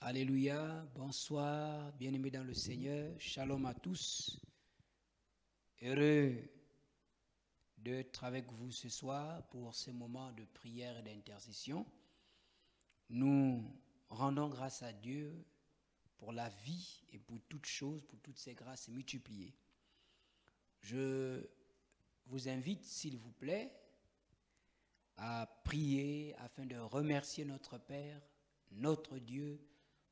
Alléluia, bonsoir, bien-aimés dans le Seigneur, shalom à tous. Heureux d'être avec vous ce soir pour ce moment de prière et d'intercession. Nous rendons grâce à Dieu pour la vie et pour toutes choses, pour toutes ces grâces multipliées. Je vous invite, s'il vous plaît, à prier afin de remercier notre Père, notre Dieu,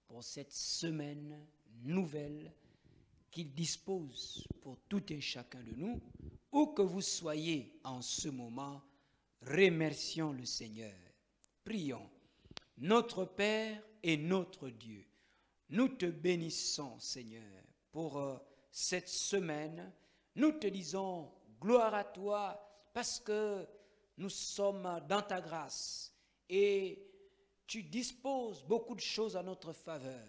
pour cette semaine nouvelle qu'il dispose pour tout et chacun de nous. Où que vous soyez en ce moment, remercions le Seigneur. Prions. Notre Père et notre Dieu, nous te bénissons, Seigneur, pour cette semaine. Nous te disons gloire à toi parce que nous sommes dans ta grâce et tu disposes beaucoup de choses à notre faveur.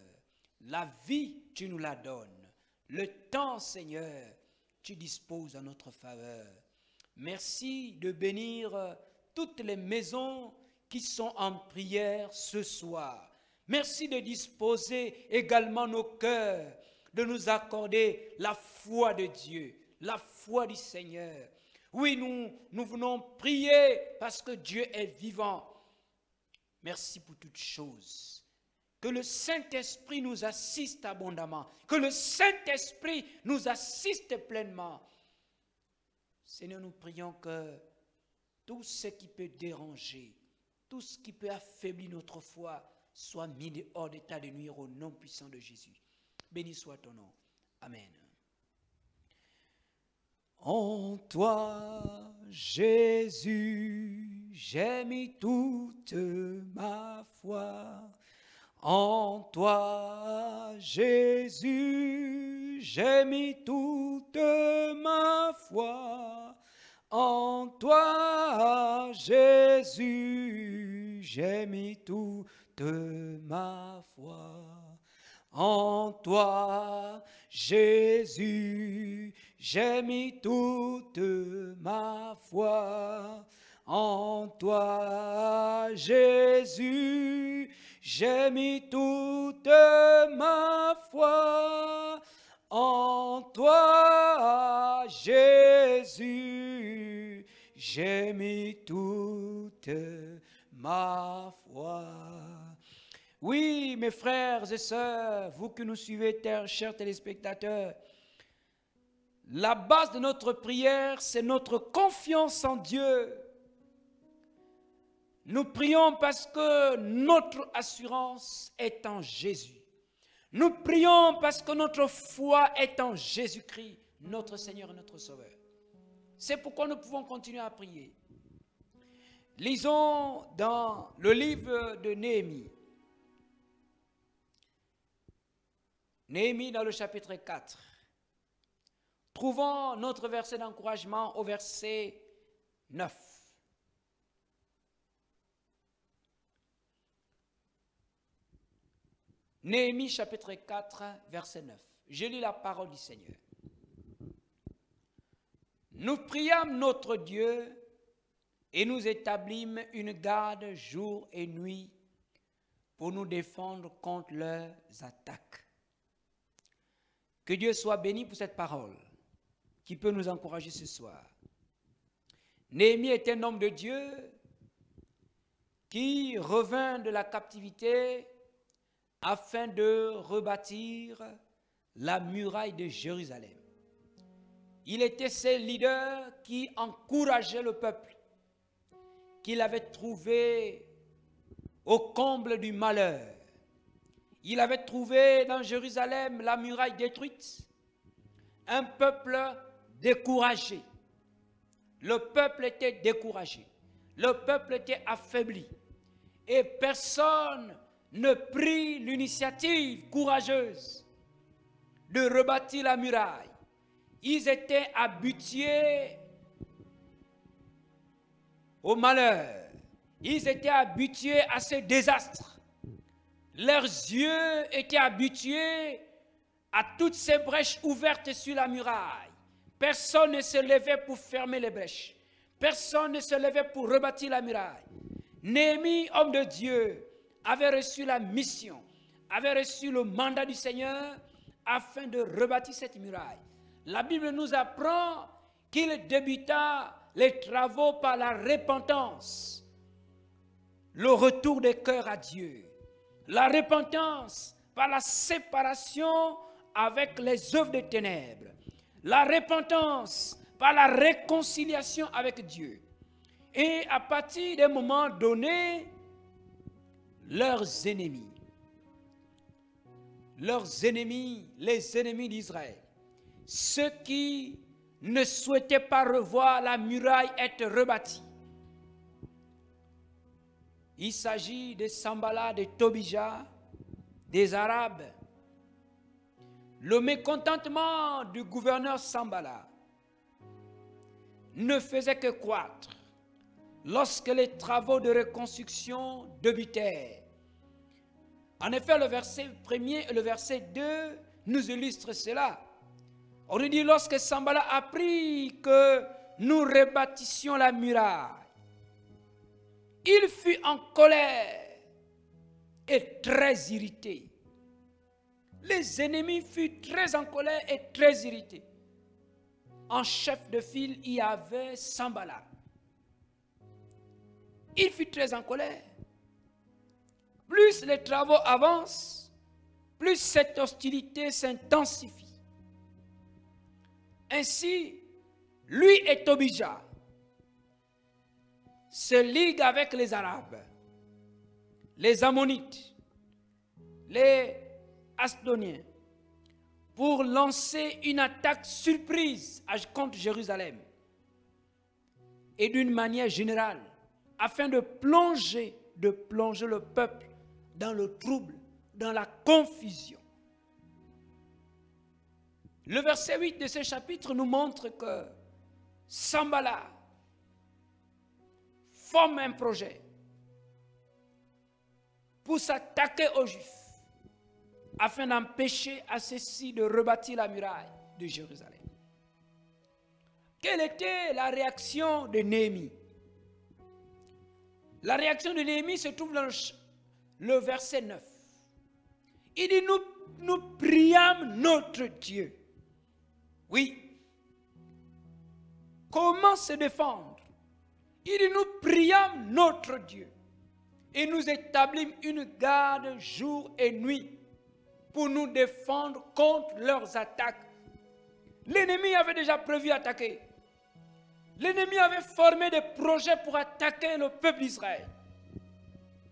La vie, tu nous la donnes. Le temps, Seigneur, tu disposes à notre faveur. Merci de bénir toutes les maisons qui sont en prière ce soir. Merci de disposer également nos cœurs, de nous accorder la foi de Dieu, la foi du Seigneur. Oui, nous venons prier parce que Dieu est vivant. Merci pour toutes choses. Que le Saint-Esprit nous assiste abondamment. Que le Saint-Esprit nous assiste pleinement. Seigneur, nous prions que tout ce qui peut déranger, tout ce qui peut affaiblir notre foi, soit mis hors d'état de nuire au nom puissant de Jésus. Béni soit ton nom. Amen. En toi, Jésus, j'ai mis toute ma foi. En toi, Jésus, j'ai mis toute ma foi. En toi, Jésus, j'ai mis toute ma foi. En toi, Jésus, j'ai mis toute ma foi. En toi, Jésus, j'ai mis toute ma foi. En toi, Jésus, j'ai mis toute ma foi. Oui, mes frères et sœurs, vous que nous suivez, chers téléspectateurs, la base de notre prière, c'est notre confiance en Dieu. Nous prions parce que notre assurance est en Jésus. Nous prions parce que notre foi est en Jésus-Christ, notre Seigneur et notre Sauveur. C'est pourquoi nous pouvons continuer à prier. Lisons dans le livre de Néhémie. Néhémie dans le chapitre 4. Trouvons notre verset d'encouragement au verset 9. Néhémie chapitre 4, verset 9. Je lis la parole du Seigneur. Nous priâmes notre Dieu et nous établîmes une garde jour et nuit pour nous défendre contre leurs attaques. Que Dieu soit béni pour cette parole qui peut nous encourager ce soir. Néhémie est un homme de Dieu qui revint de la captivité afin de rebâtir la muraille de Jérusalem. Il était ce leader qui encourageait le peuple, qu'il avait trouvé au comble du malheur. Il avait trouvé dans Jérusalem la muraille détruite, un peuple découragé. Le peuple était découragé, le peuple était affaibli et personne ne prit l'initiative courageuse de rebâtir la muraille. Ils étaient habitués au malheur. Ils étaient habitués à ce désastre. Leurs yeux étaient habitués à toutes ces brèches ouvertes sur la muraille. Personne ne se levait pour fermer les brèches. Personne ne se levait pour rebâtir la muraille. Néhémie, homme de Dieu, avait reçu la mission, avait reçu le mandat du Seigneur afin de rebâtir cette muraille. La Bible nous apprend qu'il débuta les travaux par la repentance, le retour des cœurs à Dieu, la repentance par la séparation avec les œuvres des ténèbres, la repentance par la réconciliation avec Dieu. Et à partir d'un moment donné, leurs ennemis, les ennemis d'Israël, ceux qui ne souhaitaient pas revoir la muraille être rebâtie. Il s'agit de Sanballat, de Tobija, des Arabes. Le mécontentement du gouverneur Sanballat ne faisait que croître lorsque les travaux de reconstruction débutèrent. En effet, le verset 1er et le verset 2 nous illustrent cela. On nous dit, lorsque Sanballat apprit que nous rebâtissions la muraille, il fut en colère et très irrité. Les ennemis furent très en colère et très irrités. En chef de file, il y avait Sanballat. Il fut très en colère. Plus les travaux avancent, plus cette hostilité s'intensifie. Ainsi, lui et Tobija se liguent avec les Arabes, les Ammonites, les Asdoniens, pour lancer une attaque surprise contre Jérusalem. Et d'une manière générale, afin de plonger le peuple dans le trouble, dans la confusion. Le verset 8 de ce chapitre nous montre que Sanballat forme un projet pour s'attaquer aux Juifs afin d'empêcher à ceux-ci de rebâtir la muraille de Jérusalem. Quelle était la réaction de Néhémie? La réaction de Néhémie se trouve dans le verset 9. Il dit, nous priâmes notre Dieu. Oui. Comment se défendre? Il dit, nous priâmes notre Dieu et nous établîmes une garde jour et nuit pour nous défendre contre leurs attaques. L'ennemi avait déjà prévu attaquer. L'ennemi avait formé des projets pour attaquer le peuple d'Israël,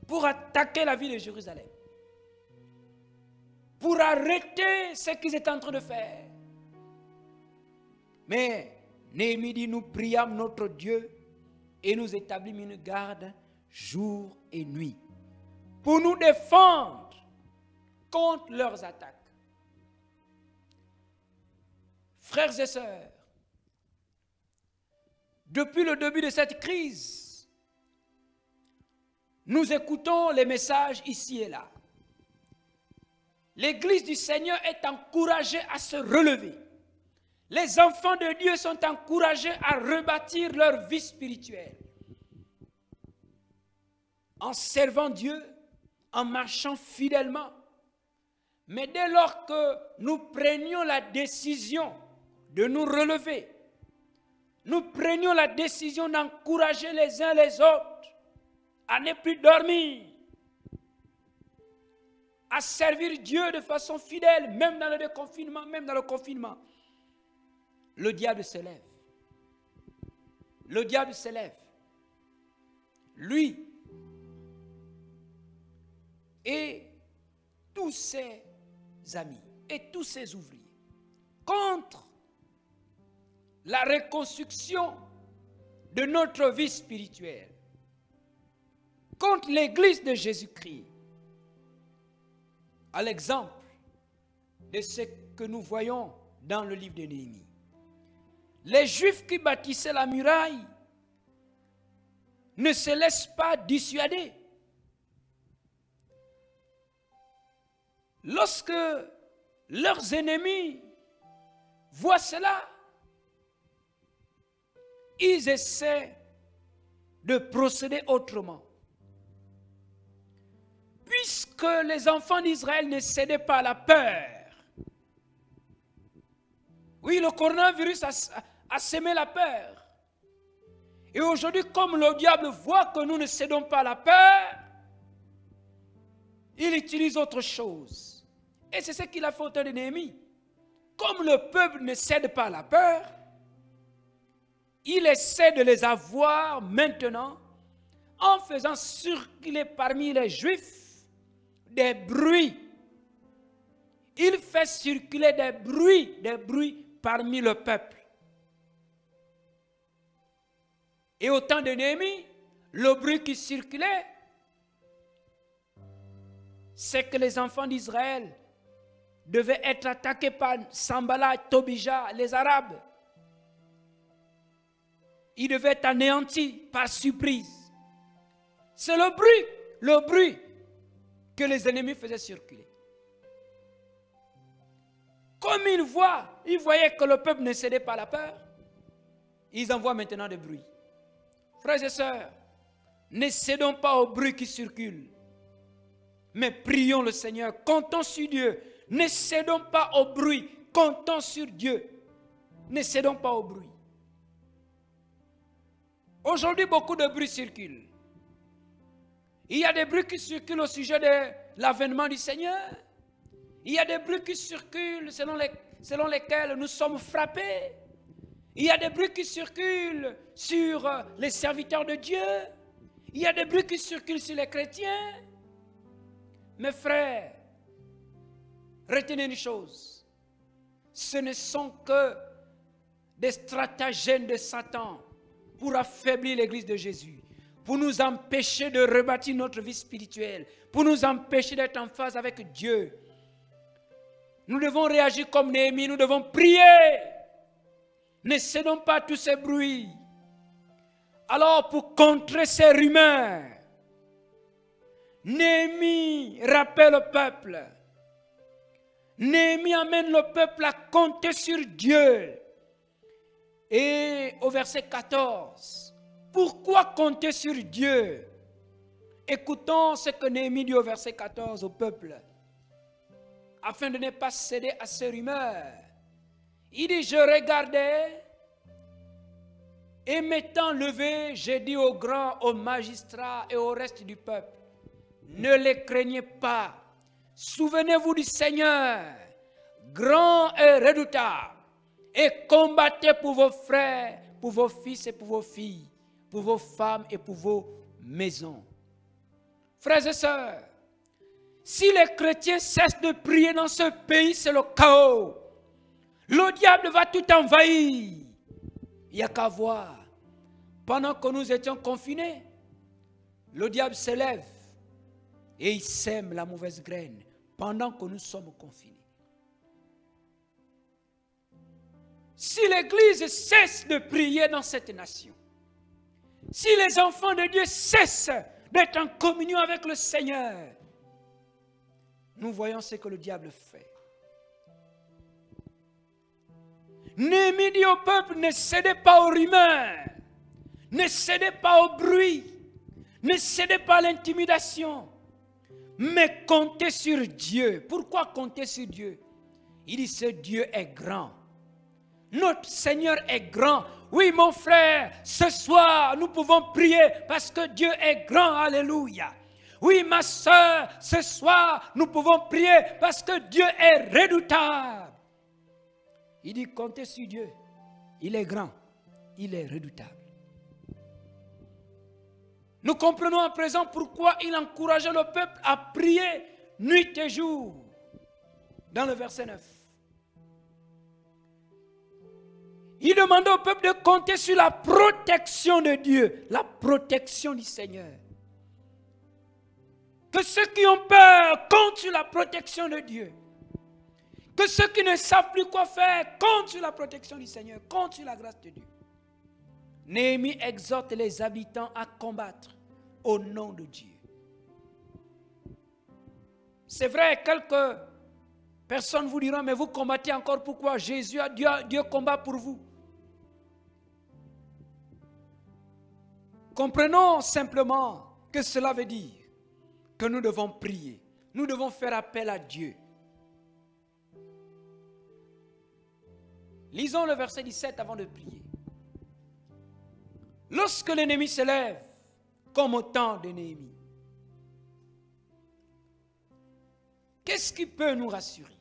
pour attaquer la ville de Jérusalem, pour arrêter ce qu'ils étaient en train de faire. Mais Néhémie dit, nous priâmes notre Dieu et nous établîmes une garde jour et nuit pour nous défendre contre leurs attaques. Frères et sœurs, depuis le début de cette crise, nous écoutons les messages ici et là. L'Église du Seigneur est encouragée à se relever. Les enfants de Dieu sont encouragés à rebâtir leur vie spirituelle. En servant Dieu, en marchant fidèlement. Mais dès lors que nous prenions la décision de nous relever, nous prenions la décision d'encourager les uns les autres à ne plus dormir, à servir Dieu de façon fidèle, même dans le déconfinement, même dans le confinement. Le diable se lève. Le diable se lève. Lui et tous ses amis et tous ses ouvriers contre la reconstruction de notre vie spirituelle, contre l'Église de Jésus-Christ, à l'exemple de ce que nous voyons dans le livre de Néhémie. Les Juifs qui bâtissaient la muraille ne se laissent pas dissuader. Lorsque leurs ennemis voient cela, ils essaient de procéder autrement. puisque les enfants d'Israël ne cédaient pas à la peur. Oui, le coronavirus a semé la peur. Et aujourd'hui, comme le diable voit que nous ne cédons pas à la peur, il utilise autre chose. Et c'est ce qu'il a fait au temps de Néhémie. Comme le peuple ne cède pas à la peur, il essaie de les avoir maintenant en faisant circuler parmi les Juifs des bruits. Il fait circuler des bruits parmi le peuple. Et au temps de Néhémie, le bruit qui circulait, c'est que les enfants d'Israël devaient être attaqués par Sambala, Tobija, les Arabes. Ils devaient être anéantis par surprise. C'est le bruit que les ennemis faisaient circuler. Comme ils voyaient que le peuple ne cédait pas à la peur, ils envoient maintenant des bruits. Frères et sœurs, ne cédons pas au bruit qui circule, mais prions le Seigneur, comptons sur Dieu. Ne cédons pas au bruit, comptons sur Dieu. Ne cédons pas au bruit. Aujourd'hui, beaucoup de bruits circulent. Il y a des bruits qui circulent au sujet de l'avènement du Seigneur. Il y a des bruits qui circulent selon lesquels nous sommes frappés. Il y a des bruits qui circulent sur les serviteurs de Dieu. Il y a des bruits qui circulent sur les chrétiens. Mes frères, retenez une chose. Ce ne sont que des stratagèmes de Satan pour affaiblir l'Église de Jésus, pour nous empêcher de rebâtir notre vie spirituelle, pour nous empêcher d'être en phase avec Dieu. Nous devons réagir comme Néhémie, nous devons prier. Ne cédons pas à tous ces bruits. Alors, pour contrer ces rumeurs, Néhémie rappelle le peuple. Néhémie amène le peuple à compter sur Dieu. Et au verset 14, pourquoi compter sur Dieu? Écoutons ce que Néhémie dit au verset 14 au peuple, afin de ne pas céder à ces rumeurs. Il dit, je regardais, et m'étant levé, j'ai dit aux grands, aux magistrats et au reste du peuple, ne les craignez pas, souvenez-vous du Seigneur, grand et redoutable, et combattez pour vos frères, pour vos fils et pour vos filles, pour vos femmes et pour vos maisons. Frères et sœurs, si les chrétiens cessent de prier dans ce pays, c'est le chaos. Le diable va tout envahir. Il n'y a qu'à voir. Pendant que nous étions confinés, le diable s'élève et il sème la mauvaise graine pendant que nous sommes confinés. Si l'Église cesse de prier dans cette nation, si les enfants de Dieu cessent d'être en communion avec le Seigneur, nous voyons ce que le diable fait. Néhémie dit au peuple, ne cédez pas aux rumeurs, ne cédez pas au bruit, ne cédez pas à l'intimidation, mais comptez sur Dieu. Pourquoi compter sur Dieu? Il dit, ce Dieu est grand. Notre Seigneur est grand. Oui, mon frère, ce soir, nous pouvons prier parce que Dieu est grand. Alléluia. Oui, ma soeur, ce soir, nous pouvons prier parce que Dieu est redoutable. Il dit, comptez sur Dieu. Il est grand. Il est redoutable. Nous comprenons à présent pourquoi il encourageait le peuple à prier nuit et jour. Dans le verset 9. Il demandait au peuple de compter sur la protection de Dieu, la protection du Seigneur. Que ceux qui ont peur comptent sur la protection de Dieu. Que ceux qui ne savent plus quoi faire comptent sur la protection du Seigneur, comptent sur la grâce de Dieu. Néhémie exhorte les habitants à combattre au nom de Dieu. C'est vrai, quelques personnes vous diront, mais vous combattez encore pourquoi? Jésus, Dieu combat pour vous. Comprenons simplement que cela veut dire que nous devons prier. Nous devons faire appel à Dieu. Lisons le verset 17 avant de prier. Lorsque l'ennemi se lève, comme au temps de Néhémie, qu'est-ce qui peut nous rassurer?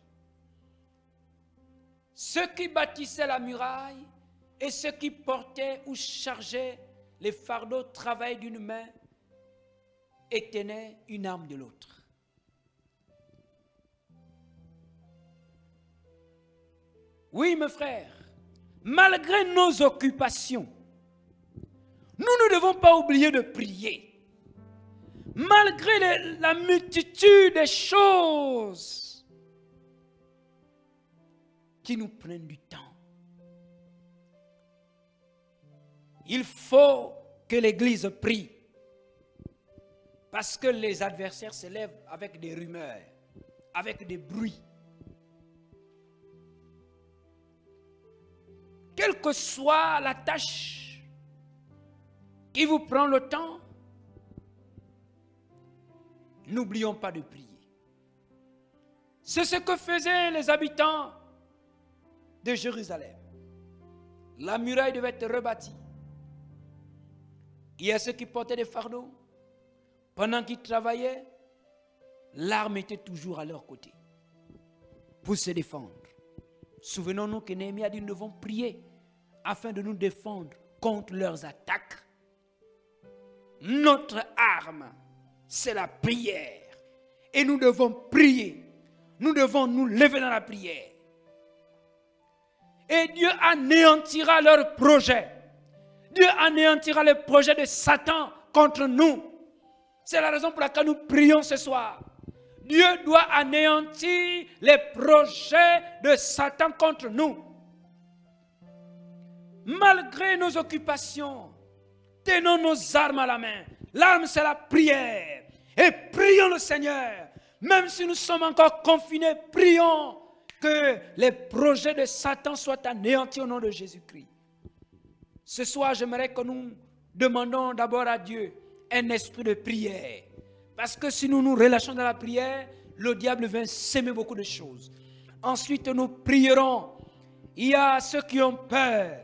Ceux qui bâtissaient la muraille et ceux qui portaient ou chargeaient les fardeaux travaillaient d'une main et tenaient une arme de l'autre. Oui, mes frères, malgré nos occupations, nous ne devons pas oublier de prier. Malgré la multitude des choses qui nous prennent du temps, il faut que l'Église prie. Parce que les adversaires se lèvent avec des rumeurs, avec des bruits. Quelle que soit la tâche qui vous prend le temps, n'oublions pas de prier. C'est ce que faisaient les habitants de Jérusalem. La muraille devait être rebâtie. Il y a ceux qui portaient des fardeaux. Pendant qu'ils travaillaient, l'arme était toujours à leur côté pour se défendre. Souvenons-nous que Néhémie a dit nous devons prier afin de nous défendre contre leurs attaques. Notre arme, c'est la prière. Et nous devons prier. Nous devons nous lever dans la prière. Et Dieu anéantira leurs projets. Dieu anéantira les projets de Satan contre nous. C'est la raison pour laquelle nous prions ce soir. Dieu doit anéantir les projets de Satan contre nous. Malgré nos occupations, tenons nos armes à la main. L'arme, c'est la prière. Et prions le Seigneur. Même si nous sommes encore confinés, prions que les projets de Satan soient anéantis au nom de Jésus-Christ. Ce soir, j'aimerais que nous demandons d'abord à Dieu un esprit de prière. Parce que si nous nous relâchons dans la prière, le diable vient s'aimer beaucoup de choses. Ensuite, nous prierons. Il y a ceux qui ont peur.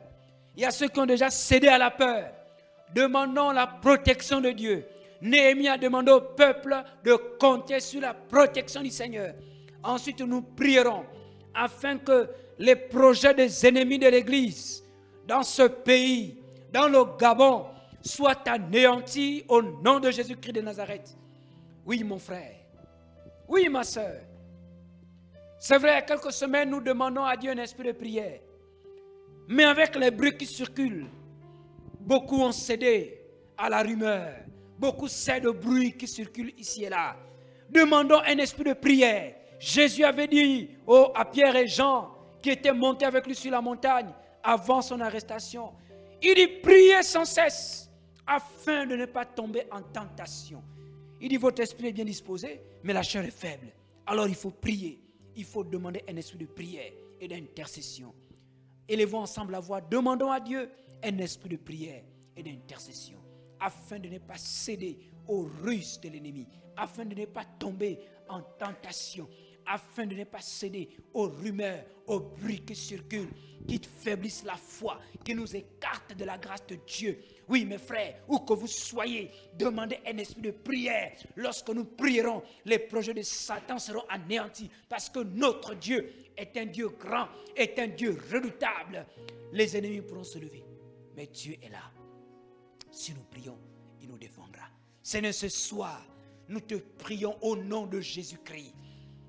Il y a ceux qui ont déjà cédé à la peur. Demandons la protection de Dieu. Néhémie a demandé au peuple de compter sur la protection du Seigneur. Ensuite, nous prierons afin que les projets des ennemis de l'Église dans ce pays, dans le Gabon, soient anéantis au nom de Jésus-Christ de Nazareth. Oui, mon frère. Oui, ma soeur. C'est vrai, il y a quelques semaines, nous demandons à Dieu un esprit de prière. Mais avec les bruits qui circulent, beaucoup ont cédé à la rumeur. Beaucoup cèdent au bruit qui circule ici et là. Demandons un esprit de prière. Jésus avait dit à Pierre et Jean, qui étaient montés avec lui sur la montagne avant son arrestation, il dit, priez sans cesse, afin de ne pas tomber en tentation. Il dit, votre esprit est bien disposé, mais la chair est faible. Alors il faut prier. Il faut demander un esprit de prière et d'intercession. Élevons ensemble la voix. Demandons à Dieu un esprit de prière et d'intercession. Afin de ne pas céder aux ruses de l'ennemi. Afin de ne pas tomber en tentation. Afin de ne pas céder aux rumeurs, aux bruits qui circulent, qui faiblissent la foi, qui nous écartent de la grâce de Dieu. Oui, mes frères, où que vous soyez, demandez un esprit de prière. Lorsque nous prierons, les projets de Satan seront anéantis. Parce que notre Dieu est un Dieu grand, est un Dieu redoutable. Les ennemis pourront se lever, mais Dieu est là. Si nous prions, il nous défendra. Seigneur, ce soir, nous te prions au nom de Jésus-Christ.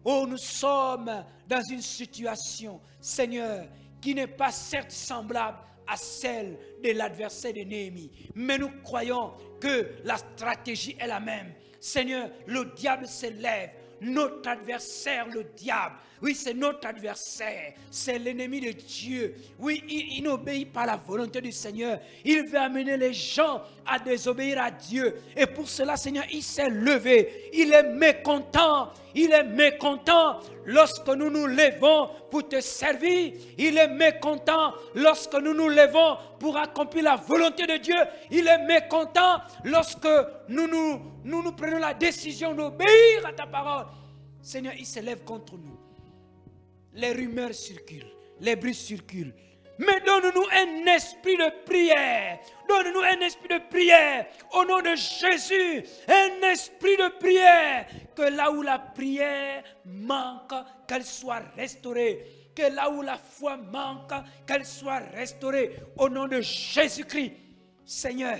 Oh, nous sommes dans une situation, Seigneur, qui n'est pas certes semblable à celle de l'adversaire de Néhémie. Mais nous croyons que la stratégie est la même. Seigneur, le diable se lève. Notre adversaire, le diable, oui, c'est notre adversaire, c'est l'ennemi de Dieu. Oui, il n'obéit pas à la volonté du Seigneur. Il veut amener les gens à désobéir à Dieu. Et pour cela, Seigneur, il s'est levé. Il est mécontent. Il est mécontent lorsque nous nous levons pour te servir. Il est mécontent lorsque nous nous levons pour accomplir la volonté de Dieu. Il est mécontent lorsque nous nous nous prenons la décision d'obéir à ta parole, Seigneur, il s'élève contre nous. Les rumeurs circulent, les bruits circulent. Mais donne-nous un esprit de prière. Donne-nous un esprit de prière au nom de Jésus. Un esprit de prière. Que là où la prière manque, qu'elle soit restaurée. Que là où la foi manque, qu'elle soit restaurée. Au nom de Jésus-Christ. Seigneur,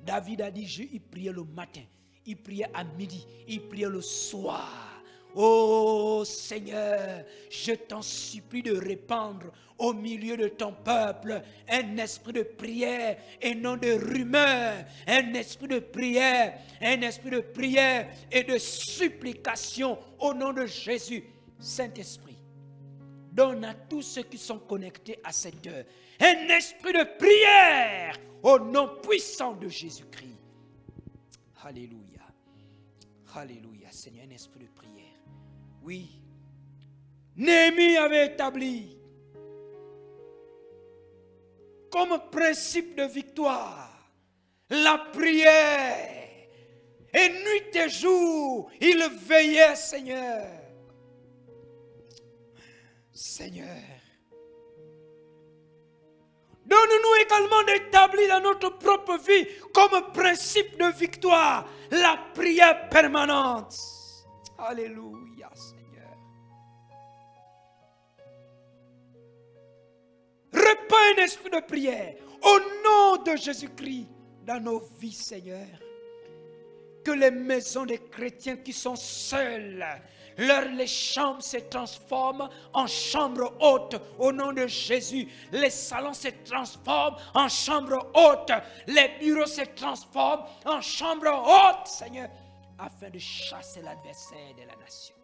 David a dit, il priait le matin, il priait à midi, il priait le soir. Oh Seigneur, je t'en supplie de répandre au milieu de ton peuple un esprit de prière et non de rumeur, un esprit de prière et de supplication au nom de Jésus. Saint-Esprit, donne à tous ceux qui sont connectés à cette heure un esprit de prière au nom puissant de Jésus-Christ. Alléluia. Alléluia. Seigneur, un esprit de prière. Oui, Néhémie avait établi comme principe de victoire la prière. Et nuit et jour, il veillait, Seigneur. Seigneur, donne-nous également d'établir dans notre propre vie comme principe de victoire la prière permanente. Alléluia, Seigneur. Répands un esprit de prière au nom de Jésus-Christ dans nos vies, Seigneur. Que les maisons des chrétiens qui sont seuls, les chambres se transforment en chambres hautes au nom de Jésus. Les salons se transforment en chambres hautes. Les bureaux se transforment en chambres hautes, Seigneur, afin de chasser l'adversaire de la nation.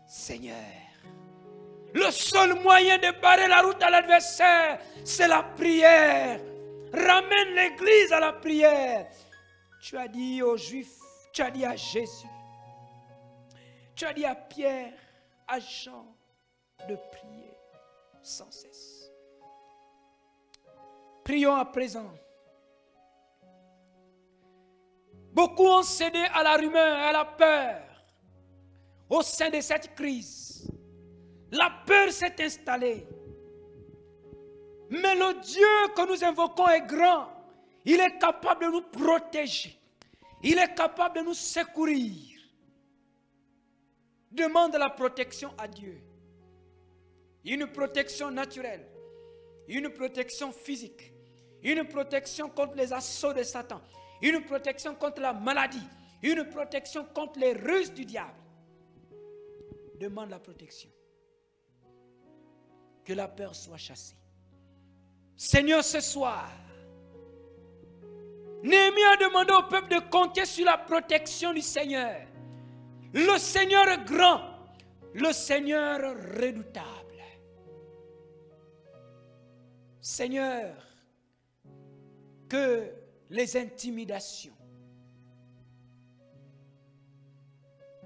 Seigneur, le seul moyen de barrer la route à l'adversaire, c'est la prière. Ramène l'église à la prière. Tu as dit aux Juifs, tu as dit à Jésus, tu as dit à Pierre, à Jean, de prier sans cesse. Prions à présent. Beaucoup ont cédé à la rumeur, à la peur au sein de cette crise. La peur s'est installée. Mais le Dieu que nous invoquons est grand. Il est capable de nous protéger. Il est capable de nous secourir. Demande la protection à Dieu. Une protection naturelle. Une protection physique. Une protection contre les assauts de Satan. Une protection contre la maladie. Une protection contre les ruses du diable. Demande la protection. Que la peur soit chassée. Seigneur, ce soir, Néhémie a demandé au peuple de compter sur la protection du Seigneur. Le Seigneur grand, le Seigneur redoutable. Seigneur, que les intimidations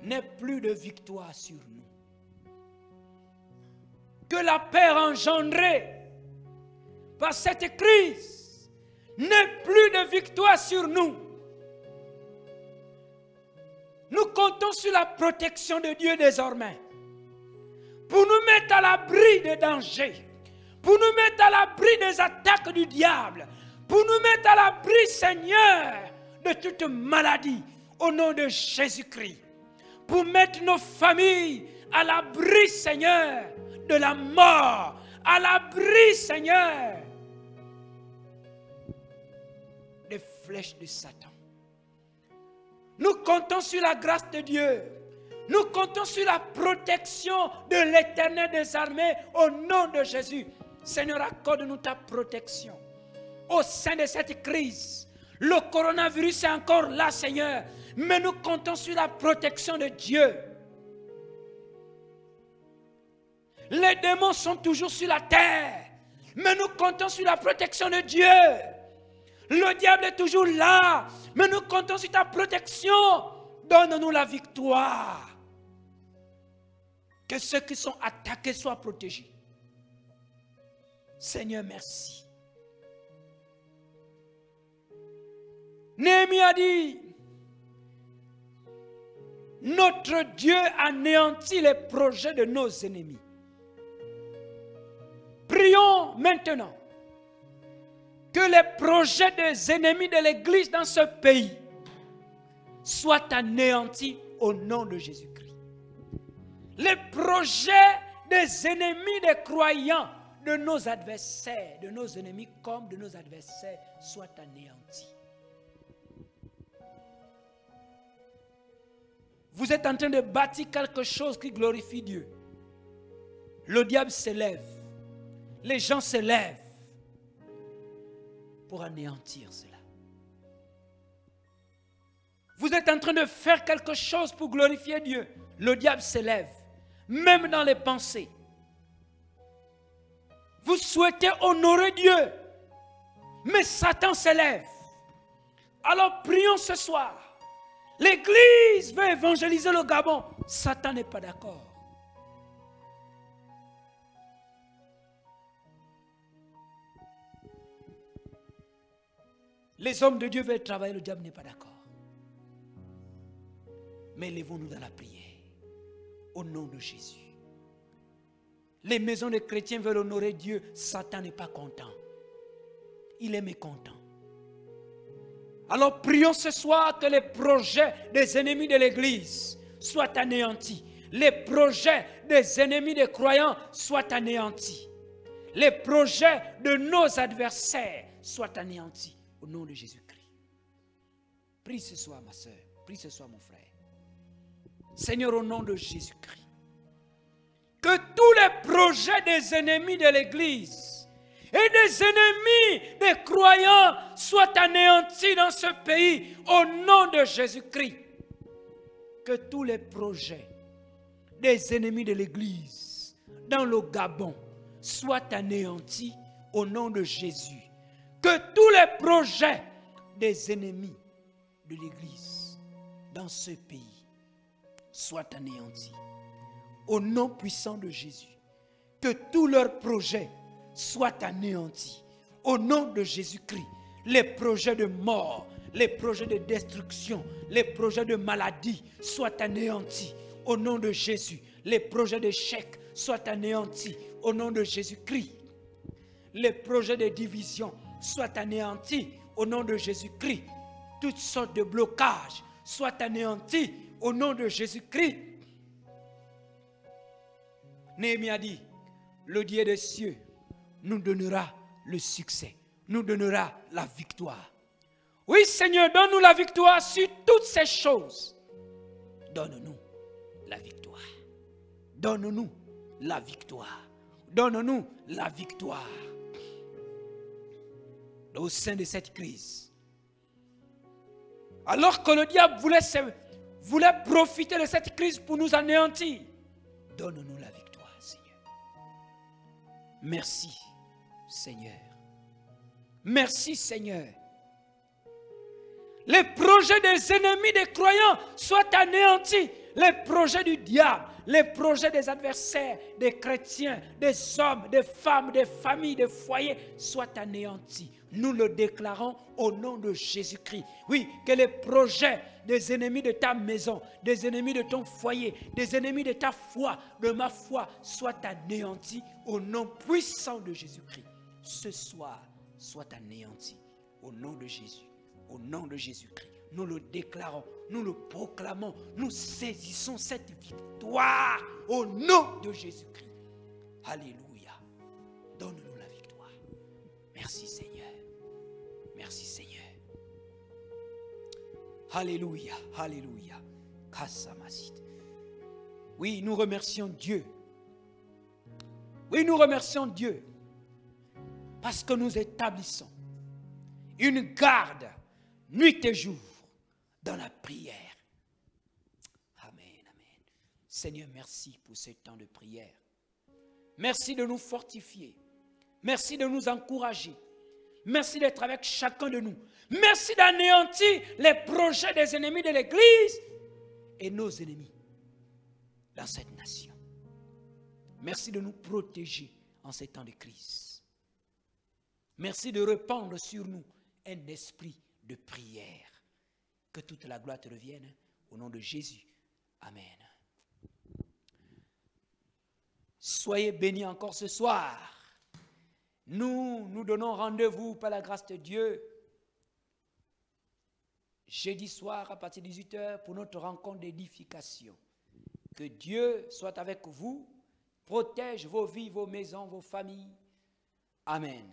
n'aient plus de victoire sur nous. Que la peur engendrée par cette crise n'ait plus de victoire sur nous. Nous comptons sur la protection de Dieu désormais pour nous mettre à l'abri des dangers, pour nous mettre à l'abri des attaques du diable, pour nous mettre à l'abri, Seigneur, de toute maladie au nom de Jésus-Christ, pour mettre nos familles à l'abri, Seigneur, de la mort, à l'abri, Seigneur, des flèches de Satan. Nous comptons sur la grâce de Dieu. Nous comptons sur la protection de l'Éternel des armées au nom de Jésus. Seigneur, accorde-nous ta protection au sein de cette crise. Le coronavirus est encore là, Seigneur, mais nous comptons sur la protection de Dieu. Les démons sont toujours sur la terre, mais nous comptons sur la protection de Dieu. Le diable est toujours là, mais nous comptons sur ta protection. Donne-nous la victoire. Que ceux qui sont attaqués soient protégés. Seigneur, merci. Néhémie a dit, notre Dieu anéantit les projets de nos ennemis. Prions maintenant que les projets des ennemis de l'Église dans ce pays soient anéantis au nom de Jésus-Christ. Les projets des ennemis des croyants, de nos adversaires, de nos ennemis comme de nos adversaires, soient anéantis. Vous êtes en train de bâtir quelque chose qui glorifie Dieu. Le diable s'élève. Les gens s'élèvent pour anéantir cela. Vous êtes en train de faire quelque chose pour glorifier Dieu. Le diable s'élève, même dans les pensées. Vous souhaitez honorer Dieu, mais Satan s'élève. Alors prions ce soir. L'Église veut évangéliser le Gabon. Satan n'est pas d'accord. Les hommes de Dieu veulent travailler, le diable n'est pas d'accord. Mais lèvons-nous dans la prière. Au nom de Jésus. Les maisons des chrétiens veulent honorer Dieu. Satan n'est pas content. Il est mécontent. Alors prions ce soir que les projets des ennemis de l'Église soient anéantis. Les projets des ennemis des croyants soient anéantis. Les projets de nos adversaires soient anéantis. Au nom de Jésus-Christ. Prie ce soir ma soeur. Prie ce soir mon frère. Seigneur, au nom de Jésus-Christ. Que tous les projets des ennemis de l'Église et des ennemis des croyants soient anéantis dans ce pays au nom de Jésus-Christ. Que tous les projets des ennemis de l'Église dans le Gabon soient anéantis au nom de Jésus. Que tous les projets des ennemis de l'Église dans ce pays soient anéantis au nom puissant de Jésus. Que tous leurs projets soient anéantis au nom de Jésus-Christ. Les projets de mort, les projets de destruction, les projets de maladie soient anéantis au nom de Jésus. Les projets d'échec soient anéantis au nom de Jésus-Christ. Les projets de division soient anéantis au nom de Jésus-Christ. Toutes sortes de blocages soient anéantis au nom de Jésus-Christ. Néhémie a dit, le Dieu des cieux nous donnera le succès, nous donnera la victoire. Oui Seigneur, donne-nous la victoire sur toutes ces choses. Donne-nous la victoire. Donne-nous la victoire. Donne-nous la victoire. Au sein de cette crise. Alors que le diable voulait profiter de cette crise pour nous anéantir. Donne-nous la victoire, Seigneur. Merci, Seigneur. Merci, Seigneur. Les projets des ennemis des croyants soient anéantis. Les projets du diable, les projets des adversaires, des chrétiens, des hommes, des femmes, des familles, des foyers soient anéantis. Nous le déclarons au nom de Jésus-Christ. Oui, que les projets des ennemis de ta maison, des ennemis de ton foyer, des ennemis de ta foi, de ma foi, soient anéantis au nom puissant de Jésus-Christ. Ce soir, soient anéantis au nom de Jésus. Au nom de Jésus-Christ, nous le déclarons, nous le proclamons, nous saisissons cette victoire au nom de Jésus-Christ. Alléluia. Donne-nous la victoire. Merci Seigneur. Merci Seigneur. Alléluia. Alléluia. Oui, nous remercions Dieu. Oui, nous remercions Dieu parce que nous établissons une garde nuit et jour dans la prière. Amen, amen. Seigneur, merci pour ce temps de prière. Merci de nous fortifier. Merci de nous encourager. Merci d'être avec chacun de nous. Merci d'anéantir les projets des ennemis de l'Église et nos ennemis dans cette nation. Merci de nous protéger en ces temps de crise. Merci de répandre sur nous un esprit de prière. Que toute la gloire te revienne. Au nom de Jésus. Amen. Soyez bénis encore ce soir. Nous donnons rendez-vous par la grâce de Dieu jeudi soir à partir de 18h pour notre rencontre d'édification. Que Dieu soit avec vous, protège vos vies, vos maisons, vos familles. Amen.